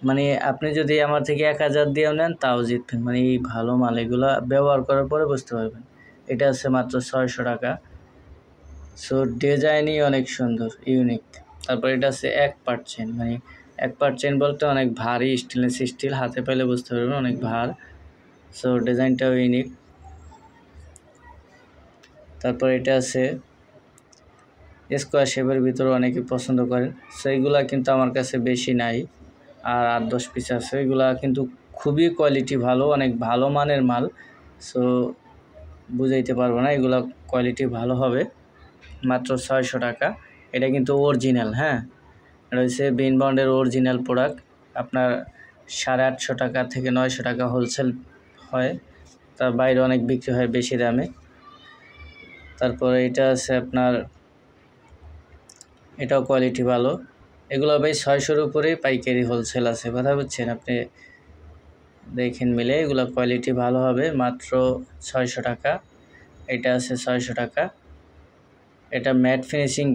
মানে আপনি যদি আমার থেকে 1000 দিয়েও নেন তাও জিতবেন, মানে এই ভালো মাল। এগুলো ব্যবহার করার পরে বুঝতে পারবেন। এটা আছে মাত্র 600 টাকা। সো ডিজাইনই অনেক সুন্দর, ইউনিক। তারপর এটা আছে এক পার্ট চেন, মানে এক পার্ট চেন বলতে অনেক ভারী স্টেনলেস স্টিল, হাতে পাইলে বুঝতে পারবেন অনেক ভার। সো ডিজাইনটাও ইউনিক। তারপর এটা আছে স্কোয়ার শেপের ভিতরে অনেকে পছন্দ করেন। সো এইগুলা কিন্তু আমার কাছে বেশি নাই, আর 8-10 পিস আছে। এগুলা কিন্তু খুবই কোয়ালিটি ভালো, অনেক ভালো মানের মাল। সো বুঝাইতে পারবো না, এগুলা কোয়ালিটি ভালো হবে। মাত্র 600 টাকা। এটা কিন্তু অরিজিনাল, হ্যাঁ, এটা হচ্ছে বিন বন্ডের অরিজিনাল প্রোডাক্ট। আপনার 850 টাকা থেকে 900 টাকা হোলসেল হয়, তার বাইরে অনেক বিক্রি হয় বেশি দামে। তারপরে এটা আছে আপনার, এটাও কোয়ালিটি ভালো। এগুলো ভাই 600-র উপরেই পাইকারি হোলসেল আছে, কথা বুঝছেন আপনি, দেখেন মিলে। এগুলো কোয়ালিটি ভালো হবে, মাত্র 600 টাকা। এটা আছে 600 টাকা। এটা ম্যাট ফিনিশিং,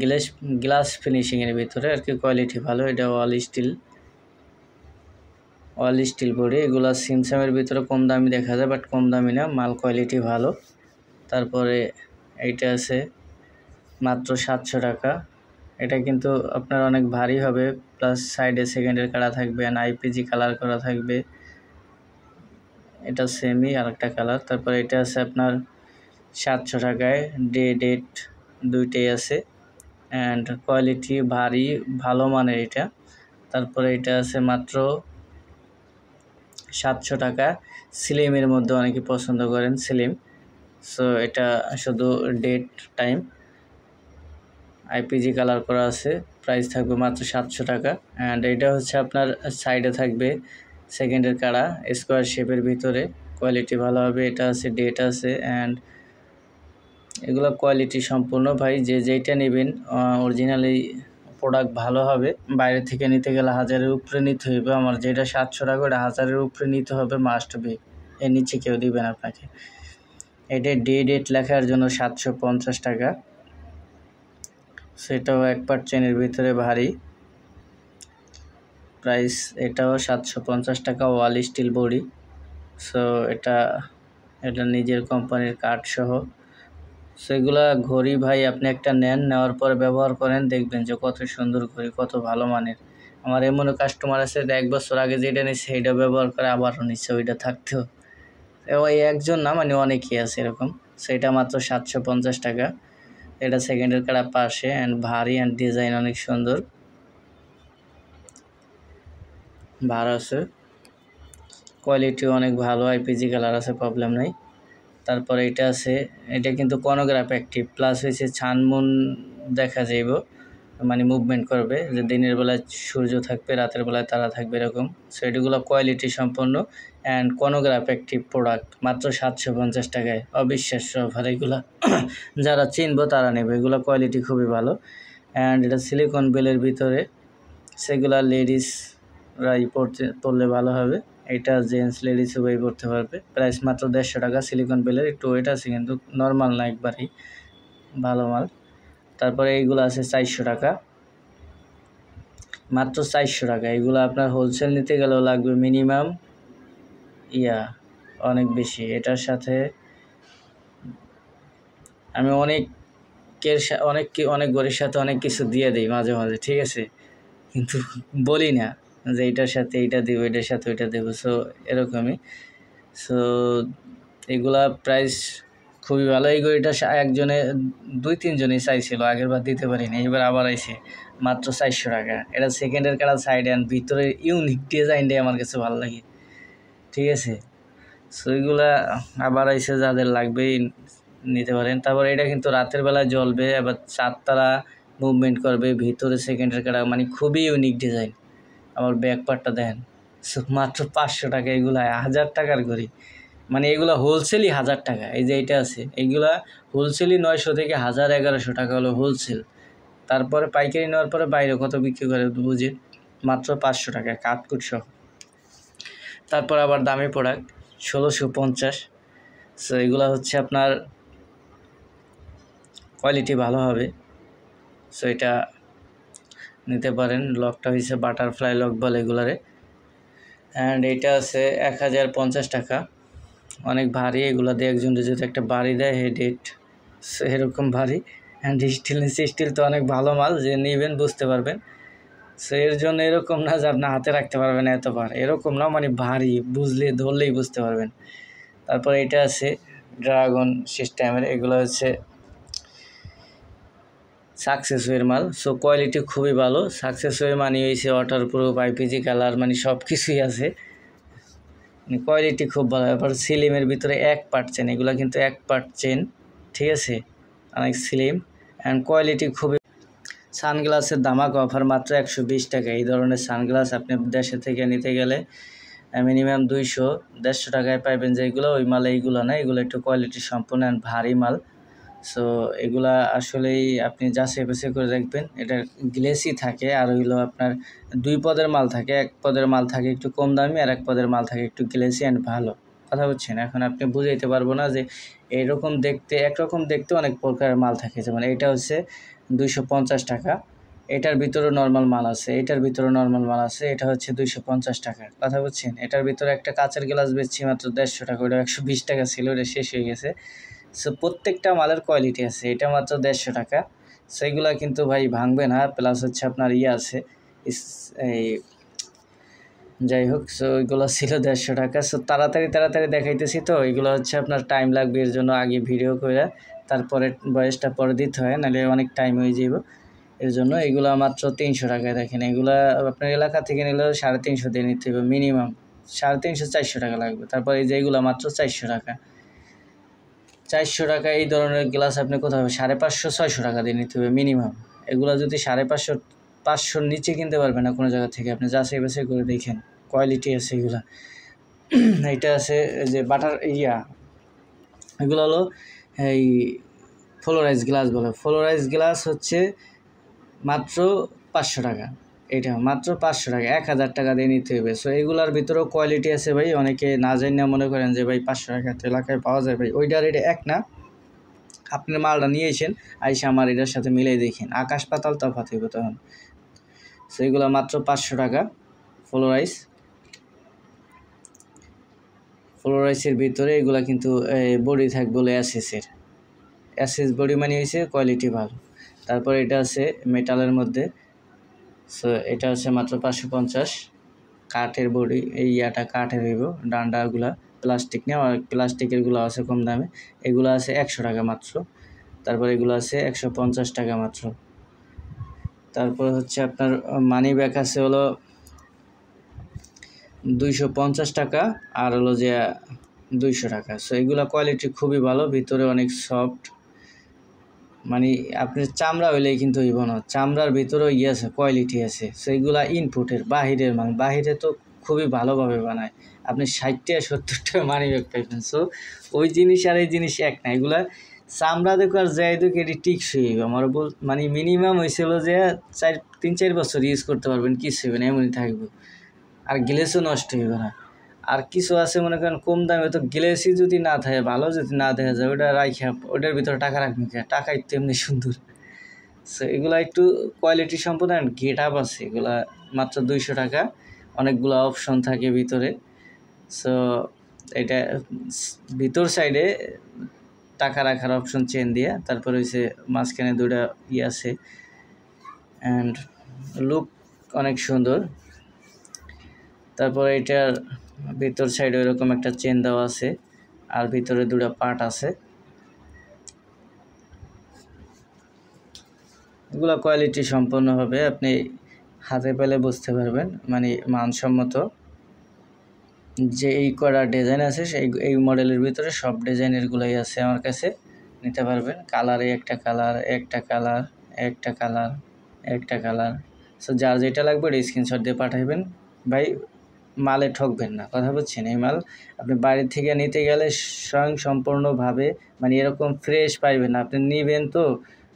গ্লাস ফিনিশিংয়ের ভিতরে আর কি, কোয়ালিটি ভালো। এটা অল স্টিল বডি। এগুলো সিমসামের ভিতরে কম দামি দেখা যায়, বাট কম দামি না, মাল কোয়ালিটি ভালো। তারপরে এইটা আছে মাত্র 700 টাকা। এটা কিন্তু আপনার অনেক ভারী হবে, প্লাস সাইডে সেকেন্ডের কাটা থাকবে, আইপিজি কালার করা থাকবে। এটা সেমি আর একটা কালার। তারপরে এটা আছে আপনার 700 টাকায়, ডেট দুইটাই আছে, অ্যান্ড কোয়ালিটি ভারী ভালো মানের এটা। তারপরে এটা আছে মাত্র 700 টাকা। স্লিমের মধ্যে অনেকে পছন্দ করেন, স্লিম। সো এটা শুধু ডেট টাইম, আইপিজি কালার করা আছে, প্রাইস থাকবে মাত্র 700 টাকা। অ্যান্ড এটা হচ্ছে আপনার সাইডে থাকবে সেকেন্ডের কাড়া, স্কোয়ার শেপের ভিতরে, কোয়ালিটি ভালো হবে। এটা আছে ডেট আছে, অ্যান্ড এগুলো কোয়ালিটি সম্পূর্ণ ভাই, যেইটা নেবেন অরিজিনালি প্রোডাক্ট ভালো হবে। বাইরে থেকে নিতে গেলে 1000-এর উপরে নিতে হবে। আমার যেটা 700 টাকা, ওটা 1000-এর উপরে নিতে হবে, মাস্ট বি, এর নিচে কেউ দিবেন আপনাকে। এটা ডেট লেখার জন্য 750 টাকা। সেটাও এক পার্ট চেনের ভিতরে ভারী, প্রাইস এটাও 750 টাকা, ওয়াল স্টিল বডি। সো এটা নিজের কোম্পানির কার্ড সহ। সেগুলা ঘড়ি ভাই আপনি একটা নেওয়ার পরে ব্যবহার করেন, দেখবেন যে কত সুন্দর ঘড়ি, কত ভালো মানের। আমার এমনও কাস্টমার আছে 1 বছর আগে যেটা নিচ্ছে সেইটা ব্যবহার করে আবারও নিচ্ছে, ওইটা থাকতেও। ওই একজন না, মানে অনেকেই আছে এরকম। সেটা মাত্র 750 টাকা। এটা সেকেন্ডের কাটা পাশে, অ্যান্ড ভারী, অ্যান্ড ডিজাইন অনেক সুন্দর, ভার আছে, কোয়ালিটি অনেক ভালো, আইপিজি কালার আছে, প্রবলেম নাই। তারপরে এটা আছে, এটা কিন্তু কনোগ্রাফ অ্যাক্টিভ, প্লাস হয়েছে ছানমুন দেখা যাইব, মানে মুভমেন্ট করবে, যে দিনের বেলায় সূর্য থাকবে, রাতের বেলায় তারা থাকবে, এরকম। সো এগুলো কোয়ালিটি সম্পন্ন অ্যান্ড কনোগ্রাফ অ্যাক্টিভ প্রোডাক্ট, মাত্র 750 টাকায়। অবিশ্বাস্য অফার এগুলা। যারা চিনবো তারা নেবে, এগুলো কোয়ালিটি খুবই ভালো। অ্যান্ড এটা সিলিকন বেলের ভিতরে, সেগুলা লেডিসরাই পরলে ভালো হবে। এটা জেন্টস লেডিস উভয় পড়তে পারবে। প্রাইস মাত্র 150 টাকা। সিলিকন বেলের একটু ওয়েট আছে, কিন্তু নর্মাল না, একবারই ভালো মাল। তারপরে এইগুলো আছে 400 টাকা, মাত্র 400 টাকা। এগুলো আপনার হোলসেল নিতে গেলেও লাগবে মিনিমাম অনেক বেশি। এটার সাথে আমি অনেক গরির সাথে অনেক কিছু দিয়ে দিই মাঝে মাঝে, ঠিক আছে, কিন্তু বলি না যে এইটার সাথে এইটা দেবো, এটার সাথে ওইটা দেবো। সো এরকমই। সো এগুলা প্রাইস খুবই ভালো। এই ঘড়িটা একজনে 2-3 জনই চাইছিল, আগের বার দিতে পারিনি, এবার আবার আইছে, মাত্র 400 টাকা। এটা সেকেন্ডের কাটা, সাইড অ্যান্ড ভিতরে ইউনিক ডিজাইনটাই আমার কাছে ভালো লাগে, ঠিক আছে। সো এগুলা আবার আইসে, যাদের লাগবেই নিতে পারেন। তারপর এটা কিন্তু রাতের বেলায় জ্বলবে, আবার 4 তারা মুভমেন্ট করবে, ভিতরে সেকেন্ডের কাটা, মানে খুবই ইউনিক ডিজাইন। আবার ব্যাক পার্টটা দেখেন, মাত্র 500 টাকা। এগুলা 1000 টাকার ঘড়ি, মানে এগুলা হোলসেলই 1000 টাকা। এই যে এটা আছে, এইগুলা হোলসেলই 900 থেকে 1000-1100 টাকা হলো হোলসেল। তারপরে পাইকারি নেওয়ার পরে বাইরে কত বিক্রি করে বুঝে, মাত্র 500 টাকা কাটকুট সহ। তারপর আবার দামি প্রোডাক্ট 1650। সো এগুলা হচ্ছে আপনার কোয়ালিটি ভালো হবে। সো এটা নিতে পারেন। লকটা হয়েছে বাটারফ্লাই লক বলে এগুলারে। অ্যান্ড এটা আছে 1050 টাকা, অনেক ভারী। এগুলো দিয়ে একজন যদি একটা বাড়ি দেয় হেডেট, এরকম ভারী। অ্যান্ড স্টিল তো অনেক ভালো মাল, যে নেবেন বুঝতে পারবেন। সো এর জন্য এরকম না যে আপনি হাতে রাখতে পারবেন এতবার, এরকম না, মানে ভারী, বুঝলে ধরলেই বুঝতে পারবেন। তারপর এটা আছে ড্রাগন সিস্টেমের, এগুলো হচ্ছে সাকসেসওয়ের মাল। সো কোয়ালিটি খুবই ভালো। সাকসেসওয়ে মানে হয়েছে ওয়াটারপ্রুফ, আইপিজি কালার, মানে সব কিছুই আছে, মানে কোয়ালিটি খুব ভালো। এরপর সিলিমের ভিতরে 1 পার্ট চেন, এগুলো কিন্তু 1 পার্ট চেন, ঠিক আছে, অনেক স্লিম অ্যান্ড কোয়ালিটি খুবই। সানগ্লাসের ধামাকা অফার মাত্র 120 টাকা। এই ধরনের সানগ্লাস আপনি দেশে থেকে নিতে গেলে মিনিমাম 200-150 টাকায় পাইবেন, যেগুলো ওই মাল এইগুলো না, এগুলো একটু কোয়ালিটি সম্পূর্ণ অ্যান্ড ভারী মাল। সো এগুলা আসলেই আপনি যাচাই বাছাই করে দেখবেন। এটা গ্লেসি থাকে, আর হইলো আপনার 2 পদের মাল থাকে। 1 পদের মাল থাকে একটু কম দামি, আর 1 পদের মাল থাকে একটু গ্লেসি অ্যান্ড ভালো। কথা বুঝছেন? এখন আপনি বুঝাইতে পারবো না যে এইরকম দেখতে, একরকম দেখতে অনেক প্রকারের মাল থাকে। যেমন এটা হচ্ছে 250 টাকা, এটার ভিতরে নর্মাল মাল আছে, এটার ভিতরে নর্মাল মাল আছে, এটা হচ্ছে 250 টাকা। কথা বুঝছেন? এটার ভিতরে একটা কাঁচের গ্লাস বেচছি মাত্র 150 টাকা, ওটা 120 টাকা ছিল, ওটা শেষ হয়ে গেছে। সো প্রত্যেকটা মালের কোয়ালিটি আছে, এটা মাত্র 150 টাকা। সেইগুলা কিন্তু ভাই ভাঙবে না, প্লাস হচ্ছে আপনার আছে এই, যাই হোক। সো ওইগুলো ছিল 150 টাকা। সো তাড়াতাড়ি তাড়াতাড়ি দেখাইতেছি, তো এইগুলো হচ্ছে আপনার টাইম লাগবে, এর জন্য আগে ভিডিও করে তারপরে বয়সটা পরে দিতে হয়, নাহলে অনেক টাইম হয়ে যাব। এর জন্য এগুলো মাত্র 300 টাকায়। দেখেন এগুলা আপনার এলাকা থেকে নিলেও 350 দিয়ে নিতে হবে মিনিমাম, 350-400 টাকা লাগবে। তারপর এই যে এগুলো মাত্র 400 টাকা। 400 টাকা এই ধরনের গ্লাস আপনি কোথাও 550-600 টাকা দিয়ে নিতে হবে মিনিমাম। এগুলো যদি 550-500 নিচে কিনতে পারবেন না কোনো জায়গা থেকে, আপনি যাচাই বাছাই করে দেখেন, কোয়ালিটি আছে এগুলা। এইটা আছে যে বাটার এগুলো হলো এই ফ্লোরাইজ গ্লাস বলে। ফ্লোরাইজ গ্লাস হচ্ছে মাত্র 500 টাকা, এটা মাত্র 500 টাকা, 1000 টাকা দিয়ে নিতে হবে। সো এগুলার ভিতরেও কোয়ালিটি আছে ভাই, অনেকে না জানি না মনে করেন যে ভাই 500 টাকা তো এলাকায় পাওয়া যায়। ভাই ওইটার এটা এক না, আপনার মালটা নিয়ে এসেন, আইসে আমার এটার সাথে মিলাই দেখেন, আকাশ পাতাল তফাৎ হইব তখন। সো এগুলো মাত্র 500 টাকা। ফ্লোরাইসের ভিতরে এগুলা কিন্তু বডি থাকবে বলে অ্যাসেস বডি মানে হয়েছে কোয়ালিটি ভালো। তারপর এটা আছে মেটালের মধ্যে। সো এটা হচ্ছে মাত্র 550। কাঠের বডি, এই কাঠের হইব, ডান্ডাগুলা প্লাস্টিক নেই, আর প্লাস্টিকেরগুলো আছে কম দামে, এগুলো আছে 100 টাকা মাত্র। তারপর এগুলো আছে 150 টাকা মাত্র। তারপর হচ্ছে আপনার মানি ব্যাগ আছে হলো 250 টাকা, আর হলো যে 200 টাকা। সো এগুলো কোয়ালিটি খুবই ভালো, ভিতরে অনেক সফট, মানে আপনার চামড়া হইলেই কিন্তু হইব না, চামড়ার ভিতরেও আছে, কোয়ালিটি আছে। সো এইগুলা ইনপুটের, বাহিরের মাল, বাহিরে তো খুবই ভালোভাবে বানায়। আপনি 60-70 টাকা মানি ব্যাগ পাইবেন। সো ওই জিনিস আর এই জিনিস এক না, এগুলা চামড়া দেখো আর যাই দেখো এটি টিকসই হইব। আমার মানে মিনিমাম হয়েছিল যে 3-4 বছর ইউজ করতে পারবেন, কিছু হইবে না, এমনই থাকবে, আর গ্লেসও নষ্ট হইবে না। আর কিছু আছে মনে করেন কম দামে, তো গ্লেসই যদি না থাকে, ভালো যদি না দেখা যায়, ওটা রাইখা ওটার ভিতরে টাকা রাখবেন, টাকাই তো এমনি সুন্দর। সো এগুলা একটু কোয়ালিটি সম্পন্ন অ্যান্ড গেট আপ আছে, এগুলা মাত্র 200 টাকা। অনেকগুলো অপশন থাকে ভিতরে। সো এটা ভিতর সাইডে টাকা রাখার অপশন চেন দিয়ে, তারপর হচ্ছে মাঝখানে 2টা আছে অ্যান্ড লুক অনেক সুন্দর। তারপর এটার ভিতর সাইডে এরকম একটা চেন দেওয়া আছে, আর ভিতরে 2টা পার্ট আছে। এগুলো কোয়ালিটি সম্পন্ন হবে, আপনি হাতে পেলে বুঝতে পারবেন, মানে মানসম্মত। যে এই করা ডিজাইন আছে এই মডেলের ভিতরে সব ডিজাইনেরগুলোই আছে আমার কাছে, নিতে পারবেন। কালারে একটা কালার, একটা কালার, একটা কালার, একটা কালার। সো যার যেটা লাগবে ওটা স্ক্রিনশট দিয়ে পাঠাবেন ভাই, মালে ঠকবেন না। কথা বলছেন, এই মাল আপনি বাড়ির থেকে নিতে গেলে স্বয়ংসম্পূর্ণভাবে, মানে এরকম ফ্রেশ পাইবেন না। আপনি নিবেন তো,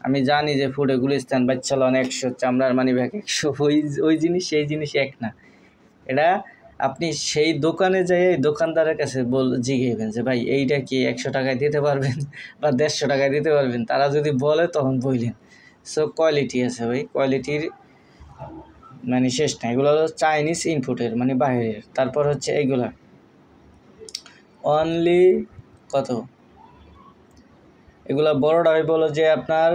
আমি জানি যে ফুডে গুলিস্তান বাচ্চালন 100, চামড়ার মানি ব্যাগ 100, ওই জিনিস সেই জিনিস এক না। এটা আপনি সেই দোকানে যাই দোকানদারের কাছে জিজ্ঞাসবেন যে ভাই এইটা কি 100 টাকায় দিতে পারবেন বা 150 টাকায় দিতে পারবেন, তারা যদি বলে তখন বললেন। সো কোয়ালিটি আছে ভাই, কোয়ালিটির মানে শেষ না। এগুলো হলো চাইনিজ ইনপুটের, মানে বাইরের। তারপর হচ্ছে এইগুলা অনলি এগুলা বড়টা হয়ে বলো যে আপনার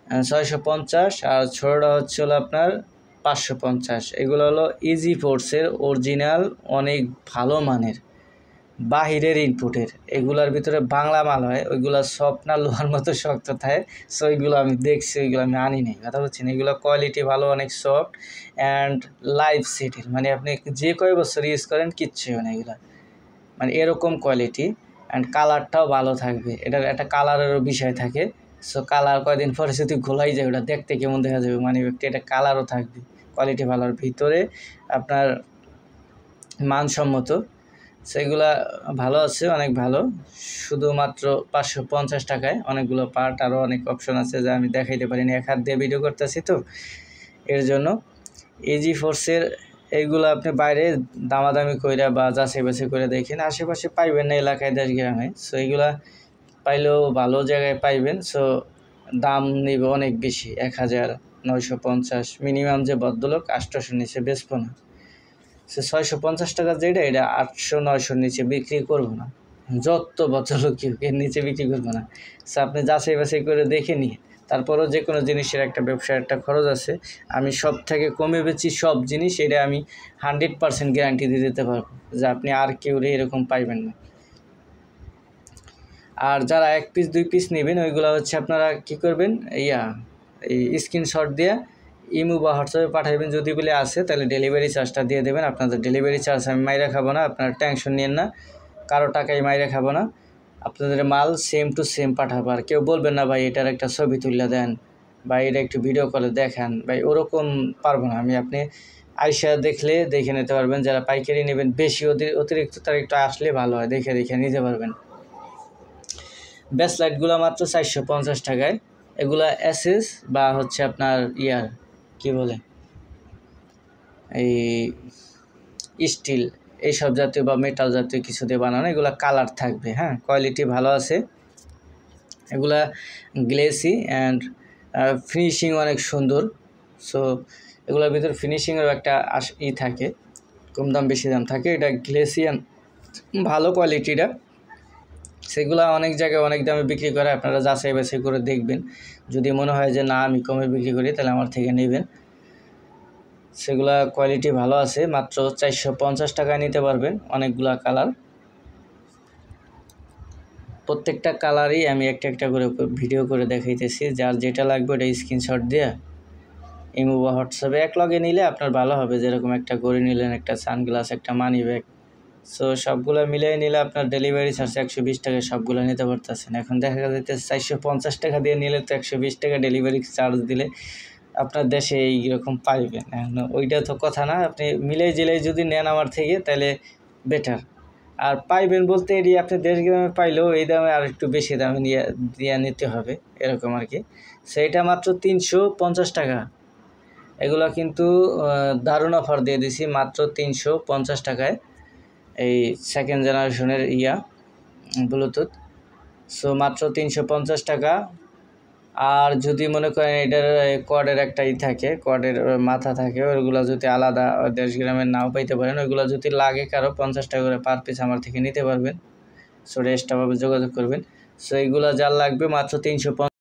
650, আর ছোটটা হচ্ছে হলো আপনার 550। এগুলো হলো ইজি ফোর্সের অরিজিনাল, অনেক ভালো মানের, বাহিরের ইনপুটের। এগুলার ভিতরে বাংলা মাল হয়, ওইগুলো সফট না লোহার মতো শক্ত থাকে। সো ওইগুলো আমি দেখছি, ওইগুলো আমি আনি নাই, কথা বলছেন। এগুলো কোয়ালিটি ভালো, অনেক সফট অ্যান্ড লাইফ সেটের, মানে আপনি যে কয় বছর ইউজ করেন কিচ্ছু হয় না এগুলো, মানে এরকম কোয়ালিটি। অ্যান্ড কালারটাও ভালো থাকবে, এটার একটা কালারেরও বিষয় থাকে। সো কালার কয়দিন পরে যদি ঘোলাই যায় ওটা দেখতে কেমন দেখা যাবে, মানে একটি এটা কালারও থাকবে, কোয়ালিটি ভালোর ভিতরে আপনার মানসম্মত। সেগুলা ভালো আছে, অনেক ভালো। শুধুমাত্র 550 টাকায় অনেকগুলো পার্ট, আরও অনেক অপশন আছে যা আমি দেখাইতে পারিনি, এক হাত দিয়ে ভিডিও করতেছি তো এর জন্য। ইজি ফোর্সের এইগুলো আপনি বাইরে দামাদামি কইরা বা যাচাই বাছাই করে দেখেন, আশেপাশে পাইবেন না এলাকায়, দেশ গ্রামে। সো এইগুলা পাইলেও ভালো জায়গায় পাইবেন। সো দাম নেবে অনেক বেশি, 1950 মিনিমাম। যে ভদ্রলোক 800 নিচে বেচবো না। সে 650 টাকা যেটা, এটা 800-900 নিচে বিক্রি করবো না, যত ভদ্রলোক এর নিচে বিক্রি করবো না। সো আপনি যাচাই বাছাই করে দেখে নিয়ে, তারপরও যে কোনো জিনিসের একটা ব্যবসার একটা খরচ আছে। আমি সব থেকে কমে বেচি সব জিনিস, এটা আমি 100% গ্যারান্টি দিয়ে দিতে পারবো যে আপনি আর কেউ এরকম পাইবেন না। আর যারা 1 পিস 2 পিস নেবেন, ওইগুলো হচ্ছে আপনারা কী করবেন, এই স্ক্রিনশট দিয়ে ইমো বা হোয়াটসঅ্যাপে পাঠাবেন। যদি বলে আসে তাহলে ডেলিভারি চার্জটা দিয়ে দেবেন। আপনাদের ডেলিভারি চার্জ আমি মাইরা খাবো না, আপনারা টেনশন নিয়েন না, কারো টাকাই মাইরা খাবো না। আপনাদের মাল সেম টু সেম পাঠাবো। আর কেউ বলবেন না ভাই এটার একটা ছবি তুলে দেন, বা এটা একটু ভিডিও কলে দেখান, ভাই ওরকম পারবো না আমি। আপনি আইসা দেখলে দেখে নিতে পারবেন। যারা পাইকারি নেবেন বেশি অতিরিক্ত, তারা একটু আসলে ভালো হয়, দেখে নিতে পারবেন। ব্যাস লাইটগুলো মাত্র 450 টাকায়। এগুলা এসএস বা হচ্ছে আপনার কি বলে, এই স্টিল এইসব জাতীয় বা মেটাল জাতীয় কিছু দিয়ে বানানো। এগুলা কালার থাকবে, হ্যাঁ, কোয়ালিটি ভালো আছে। এগুলা গ্লেসি অ্যান্ড ফিনিশিং অনেক সুন্দর। সো এগুলোর ভিতর ফিনিশিংয়েরও একটা থাকে, কম দাম বেশি দাম থাকে। এটা গ্লেসি অ্যান্ড ভালো কোয়ালিটিটা। সেগুলো অনেক জায়গায় অনেক দামে বিক্রি করে, আপনারা যাচাই বাছাই করে দেখবেন। যদি মনে হয় যে না আমি কমে বিক্রি করি, তাহলে আমার থেকে নেবেন। সেগুলা কোয়ালিটি ভালো আছে, মাত্র 450 টাকায় নিতে পারবেন। অনেকগুলা কালার, প্রত্যেকটা কালারই আমি একটা করে ভিডিও করে দেখাইতেছি। যার যেটা লাগবে ওটা স্ক্রিনশট দিয়ে ইমো বা হোয়াটসঅ্যাপে এক লগে নিলে আপনার ভালো হবে। যেরকম একটা ঘড়ি নিলেন, একটা সানগ্লাস, একটা মানি ব্যাগ। সো সবগুলো মিলিয়ে নিলে আপনার ডেলিভারি চার্জ 120 টাকায় সবগুলো নিতে পারতেছেন। এখন দেখা যাচ্ছে 450 টাকা দিয়ে নিলে তো 120 টাকা ডেলিভারি চার্জ দিলে আপনার দেশে এইরকম পাইবেন। এখন ওইটা তো কথা না, আপনি মিলাই যদি নেন আমার থেকে তাহলে বেটার। আর পাইবেন বলতে এটি আপনি দেশ গ্রামে পাইলেও এই দামে আর একটু বেশি দামে দিয়ে নিতে হবে, এরকম আর কি। সেইটা মাত্র 350 টাকা। এগুলো কিন্তু দারুণ অফার দিয়ে দিছি, মাত্র 350 টাকায় এই সেকেন্ড জেনারেশনের ব্লুটুথ। সো মাত্র 350 টাকা। আর যদি মনে করেন এটার কর্ডের একটা থাকে, কর্ডের মাথা থাকে, ওইগুলো যদি আলাদা দেশ গ্রামের নাও পাইতে পারেন, ওইগুলো যদি লাগে কারো 50 টাকা করে পার পিস আমার থেকে নিতে পারবেন। সো এক্সট্রাভাবে যোগাযোগ করবেন। সো এইগুলো যার লাগবে মাত্র 350।